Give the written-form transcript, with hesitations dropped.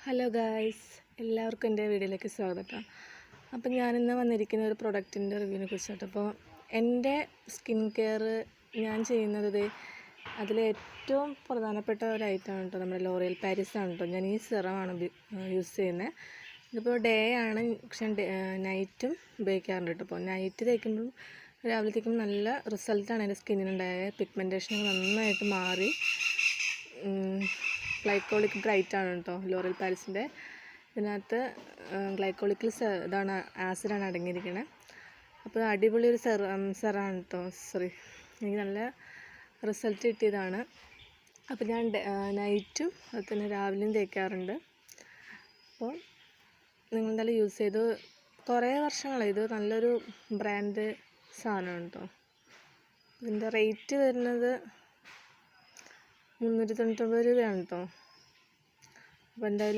Hello guys, എല്ലാവർക്കും എൻ്റെ വീഡിയോയിലേക്ക് സ്വാഗതം. അപ്പോൾ ഞാനിന്ന് വന്നിരിക്കുന്ന ഒരു പ്രൊഡക്റ്റിൻ്റെ റിവ്യൂവിനെ കുറിച്ചാണ്. അപ്പോൾ എൻ്റെ സ്കിൻ കെയർ ഞാൻ ചെയ്യുന്നത് അതിലേറ്റവും പ്രധാനപ്പെട്ട ഒരു ഐറ്റമാണ് കേട്ടോ, നമ്മുടെ ലോറിയൽ പാരീസ് ആണ് കേട്ടോ. ഞാൻ ഈ സിറമാണ് യൂസ് ചെയ്യുന്നത്. ഇതിപ്പോൾ ഡേ ആണ്, പക്ഷേ നൈറ്റും ഉപയോഗിക്കാറുണ്ട് കേട്ടോ. അപ്പോൾ നൈറ്റ് തേക്കുമ്പോഴും രാവിലെ തേക്കുമ്പോൾ നല്ല റിസൾട്ടാണ് എൻ്റെ സ്കിന്നിനുണ്ടായ പിഗ്മെൻറ്റേഷൻ നന്നായിട്ട് മാറി. ഗ്ലൈക്കോളിക് ബ്രൈറ്റ് ആണ് കേട്ടോ ലോറിയൽ പാരീസിൻ്റെ. ഇതിനകത്ത് ഗ്ലൈക്കോളിക്കിൽ ഇതാണ് ആസിഡാണ് അടങ്ങിയിരിക്കുന്നത്. അപ്പോൾ അടിപൊളി ഒരു സെറാണ് കേട്ടോ. എനിക്ക് നല്ല റിസൾട്ട് കിട്ടിയതാണ്. അപ്പോൾ ഞാൻ നൈറ്റും അതുപോലെ തന്നെ രാവിലെയും തേക്കാറുണ്ട്. അപ്പോൾ നിങ്ങൾ എന്തായാലും യൂസ് ചെയ്ത് കുറേ വർഷങ്ങളായി. ഇത് നല്ലൊരു ബ്രാൻഡ് സാധനമാണ് കേട്ടോ. ഇതിൻ്റെ റേറ്റ് വരുന്നത് 399 രൂപയാണ് കേട്ടോ. അപ്പോൾ എന്തായാലും